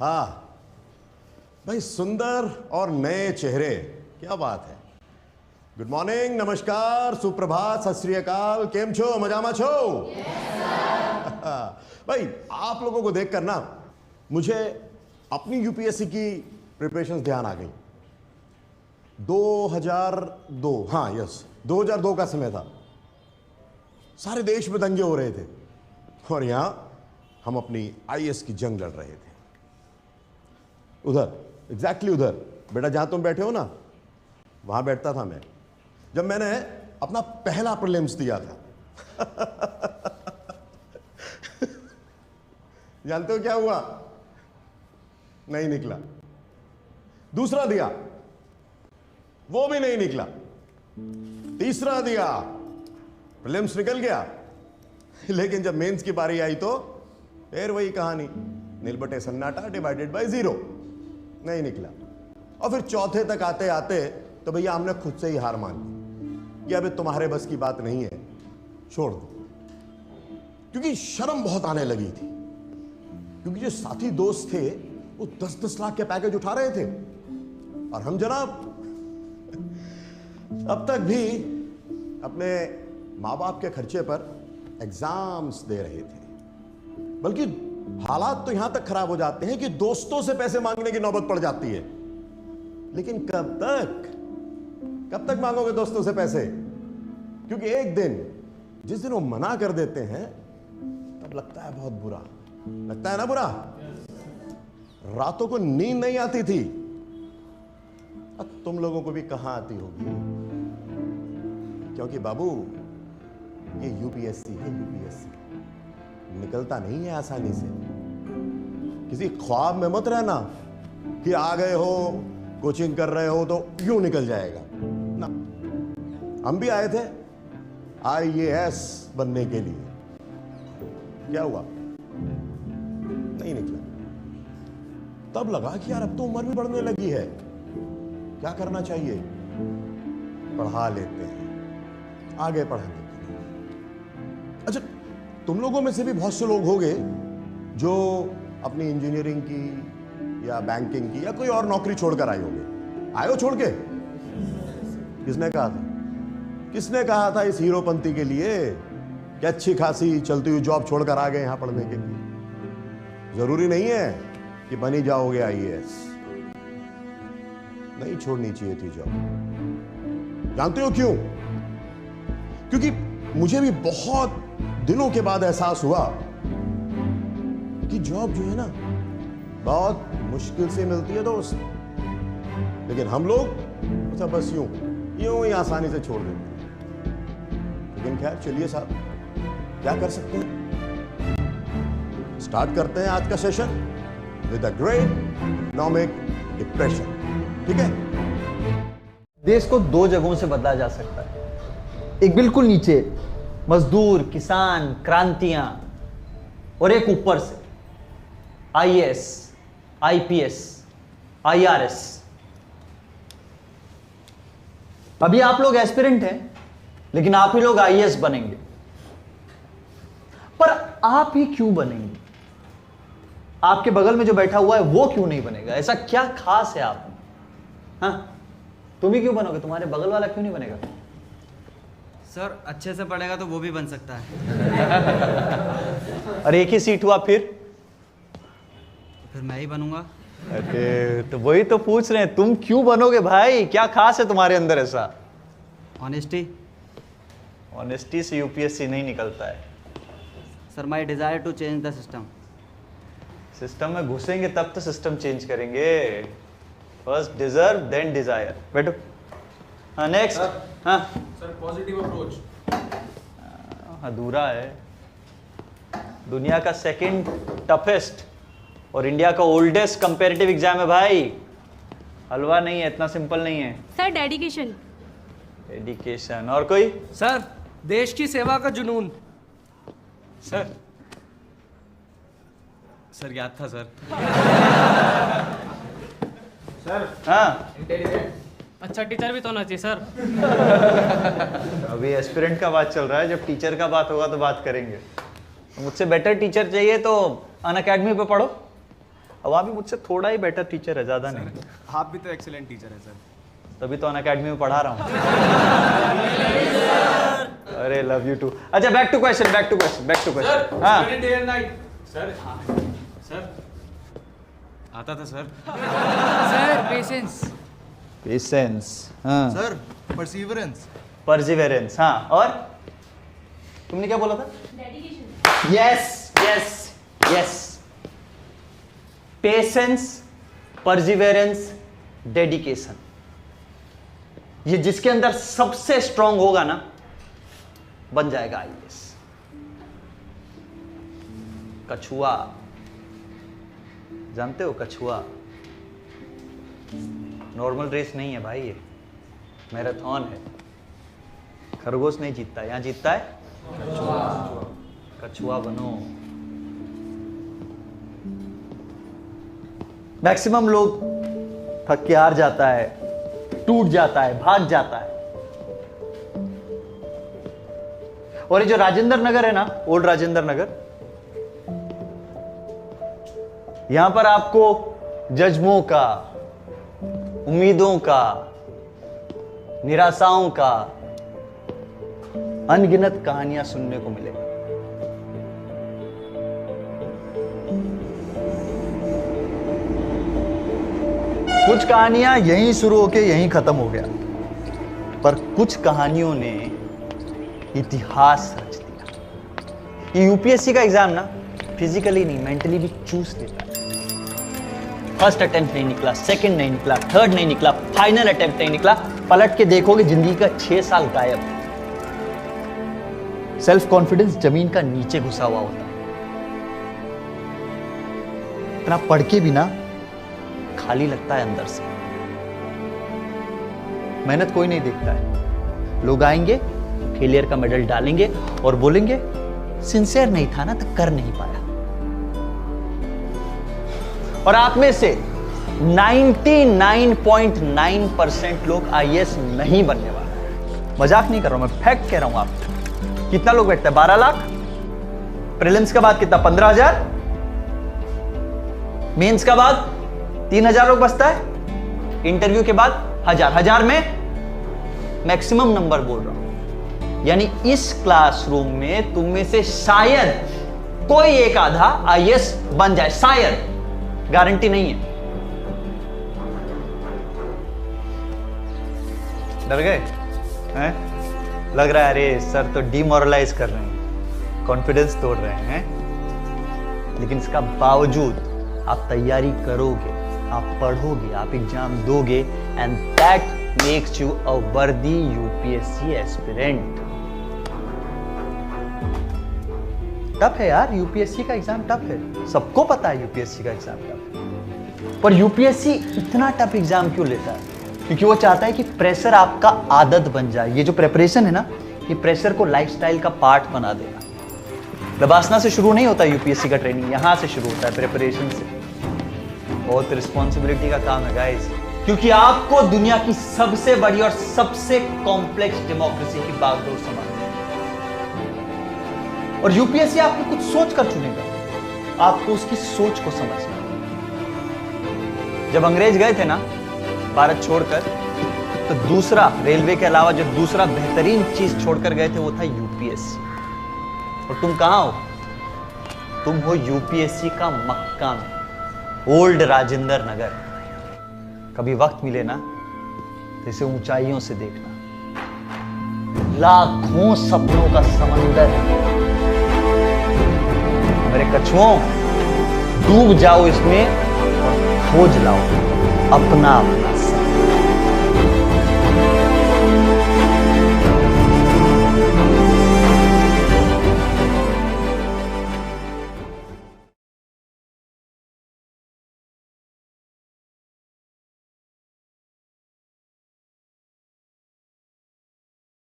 आहा, भाई सुंदर और नए चेहरे, क्या बात है। गुड मॉर्निंग, नमस्कार, सुप्रभात, सत श्री अकाल, केम छो, मजामा छो? भाई आप लोगों को देखकर ना मुझे अपनी यूपीएससी की प्रिपरेशंस ध्यान आ गई। 2002, हाँ यस 2002 का समय था। सारे देश में दंगे हो रहे थे और यहां हम अपनी आईएएस की जंग लड़ रहे थे। उधर, एग्जैक्टली उधर, बेटा जहां तुम बैठे हो ना, वहां बैठता था मैं जब मैंने अपना पहला प्रीलिम्स दिया था। जानते हो क्या हुआ? नहीं निकला। दूसरा दिया, वो भी नहीं निकला। तीसरा दिया, प्रीलिम्स निकल गया, लेकिन जब मेंस की बारी आई तो फिर वही कहानी, नील बटे सन्नाटा डिवाइडेड बाय 0, नहीं निकला। और फिर चौथे तक आते आते तो भैया हमने खुद से ही हार मान ली कि अबे तुम्हारे बस की बात नहीं है, छोड़ दो। क्योंकि शर्म बहुत आने लगी थी, क्योंकि जो साथी दोस्त थे वो 10-10 लाख के पैकेज उठा रहे थे और हम जनाब अब तक भी अपने माँ बाप के खर्चे पर एग्जाम्स दे रहे थे। बल्कि हालात तो यहां तक खराब हो जाते हैं कि दोस्तों से पैसे मांगने की नौबत पड़ जाती है। लेकिन कब तक मांगोगे दोस्तों से पैसे? क्योंकि एक दिन, जिस दिन वो मना कर देते हैं, तब लगता है बहुत बुरा, लगता है ना बुरा। रातों को नींद नहीं आती थी। अब तुम लोगों को भी कहां आती होगी, क्योंकि बाबू ये यूपीएससी है, यूपीएससी निकलता नहीं है आसानी से। किसी ख्वाब में मत रहना कि आ गए हो, कोचिंग कर रहे हो तो यूं निकल जाएगा ना। हम भी आए थे आईएएस बनने के लिए, क्या हुआ? नहीं निकला। तब लगा कि यार अब तो उम्र भी बढ़ने लगी है, क्या करना चाहिए? पढ़ा लेते हैं, आगे पढ़ाने के लिए। अच्छा, तुम लोगों में से भी बहुत से लोग होंगे जो अपनी इंजीनियरिंग की या बैंकिंग की या कोई और नौकरी छोड़कर आए होंगे। आए हो छोड़ के? किसने कहा था? किसने कहा था इस हीरोपंती के लिए कि अच्छी खासी चलती हुई जॉब छोड़कर आ गए यहां पढ़ने के लिए? जरूरी नहीं है कि बनी जाओगे आईएएस, नहीं छोड़नी चाहिए थी जॉब। जानते हो क्यों? क्योंकि मुझे भी बहुत दिनों के बाद एहसास हुआ कि जॉब जो है ना बहुत मुश्किल से मिलती है दोस्त, लेकिन हम लोग उसे बस यूं ही आसानी से छोड़ देते हैं। लेकिन खैर चलिए साहब, क्या कर सकते हैं। स्टार्ट करते हैं आज का session with a great economic depression. ठीक है? देश को दो जगहों से बदला जा सकता है। एक बिल्कुल नीचे मजदूर, किसान, क्रांतियां, और एक ऊपर से आईएएस, आईपीएस, आईआरएस। अभी आप लोग एस्पिरेंट हैं, लेकिन आप ही लोग आईएएस बनेंगे। पर आप ही क्यों बनेंगे? आपके बगल में जो बैठा हुआ है वो क्यों नहीं बनेगा? ऐसा क्या खास है आप में? हाँ, तुम ही क्यों बनोगे? तुम्हारे बगल वाला क्यों नहीं बनेगा? सर अच्छे से पढ़ेगा तो वो भी बन सकता है। अरे एक ही सीट हुआ फिर मैं ही बनूंगा। अरे तो वही तो पूछ रहे हैं, तुम क्यों बनोगे भाई? क्या खास है तुम्हारे अंदर ऐसा? ऑनेस्टी। ऑनेस्टी से यूपीएससी नहीं निकलता है sir, my desire to change the system. System में घुसेंगे तब तो सिस्टम चेंज करेंगे। First deserve then desire. बैठो। हाँ नेक्स्ट। हाँ सर, पॉजिटिव अप्रोच अधूरा है। दुनिया का सेकंड टफेस्ट और इंडिया का ओल्डेस्ट कंपैरेटिव एग्जाम है भाई। हलवा नहीं है, इतना सिंपल नहीं है। Sir dedication. डेडिकेशन। और कोई? सर, देश की सेवा का जुनून। सर सर याद था सर। सर, हाँ अच्छा टीचर भी तो होना चाहिए सर। अभी एस्पिरेंट का बात चल रहा है, जब टीचर का बात होगा तो बात करेंगे। मुझसे बेटर टीचर चाहिए तो अनअकैडमी पे पढ़ो। अब वहाँ भी मुझसे थोड़ा ही बेटर टीचर है, ज़्यादा नहीं। आप भी तो एक्सीलेंट टीचर है सर। तभी तो अनअकैडमी में पढ़ा रहा हूँ। अरे लव यू टू। अच्छा बैक टू क्वेश्चन। हाँ day and night sir. Sir आता था सर। Sir patience. पेशेंस, हाँ सर परसिवरेंस। परसिवेरेंस, हाँ। और तुमने क्या बोला था? Dedication. Yes yes yes. Patience, perseverance, dedication, ये जिसके अंदर सबसे स्ट्रांग होगा ना बन जाएगा आईएएस। कछुआ, जानते हो कछुआ? नॉर्मल रेस नहीं है भाई, ये मैराथन है। खरगोश नहीं जीतता, यहां जीतता है कछुआ बनो। मैक्सिमम लोग थक के हार जाता है, टूट जाता है, भाग जाता है। और ये जो राजेंद्र नगर है ना, ओल्ड राजेंद्र नगर, यहां पर आपको जज्बों का, उम्मीदों का, निराशाओं का अनगिनत कहानियां सुनने को मिलेगी। कुछ कहानियां यहीं शुरू होके यहीं खत्म हो गया, पर कुछ कहानियों ने इतिहास रच दिया। ये यूपीएससी का एग्जाम ना फिजिकली नहीं, मेंटली भी चूस लेता है। फर्स्ट अटेम्प्ट नहीं निकला, सेकंड नहीं निकला, थर्ड नहीं निकला, फाइनल अटेम्प्ट नहीं निकला, पलट के देखोगे जिंदगी का 6 साल गायब। सेल्फ कॉन्फिडेंस जमीन का नीचे घुसा हुआ होता है। इतना पढ़ के भी ना खाली लगता है अंदर से। मेहनत कोई नहीं देखता है। लोग आएंगे, फेलियर का मेडल डालेंगे और बोलेंगे सिंसियर नहीं था ना तो कर नहीं पाया। और आप में से 99.9% लोग आईएएस नहीं बनने वाले। मजाक नहीं कर रहा हूं मैं, फैक्ट कह रहा हूं आपको। कितना लोग बैठता है? 12 लाख। प्रीलिम्स के बाद कितना? 15,000। मेंस का बाद 3,000 लोग बचता है। इंटरव्यू के बाद 1,000 में मैक्सिमम नंबर बोल रहा हूं। यानी इस क्लासरूम में तुम में से शायद कोई एक आधा आईएएस बन जाए, शायद, गारंटी नहीं है। डर गए हैं? लग रहा है अरे सर तो डिमोरलाइज कर रहे हैं, कॉन्फिडेंस तोड़ रहे हैं। लेकिन इसका बावजूद आप तैयारी करोगे, आप पढ़ोगे, आप एग्जाम दोगे, एंड दैट मेक्स यू अ वर्दी यूपीएससी एस्पिरेंट। टफ है यार, यूपीएससी का एग्जाम टफ है, सबको पता है यूपीएससी का एग्जाम टफ है। पर यूपीएससी इतना टफ एग्जाम क्यों लेता है? क्योंकि वो चाहता है कि प्रेशर आपका आदत बन जाए। ये जो प्रिपरेशन है ना, ये प्रेशर को लाइफस्टाइल का पार्ट बना देगा। लबासना से शुरू नहीं होता यूपीएससी का ट्रेनिंग, यहां से शुरू होता है, प्रिपरेशन से। बहुत रिस्पॉन्सिबिलिटी का काम है गाइस, क्योंकि आपको दुनिया की सबसे बड़ी और सबसे कॉम्प्लेक्स डेमोक्रेसी की बागडोर संभालनी है। और यूपीएससी आपको कुछ सोच कर चुनेगा, आपको उसकी सोच को समझना। जब अंग्रेज गए थे ना भारत छोड़कर, तो दूसरा, रेलवे के अलावा जो दूसरा बेहतरीन चीज छोड़कर गए थे वो था यूपीएससी। और तुम कहां हो? तुम हो यूपीएससी का मक्का में, ओल्ड राजेंद्र नगर। कभी वक्त मिले ना तो इसे ऊंचाइयों से देखना। लाखों सपनों का समंदर है मेरे कछुओं, डूब जाओ इसमें और खोज लाओ अपना अपना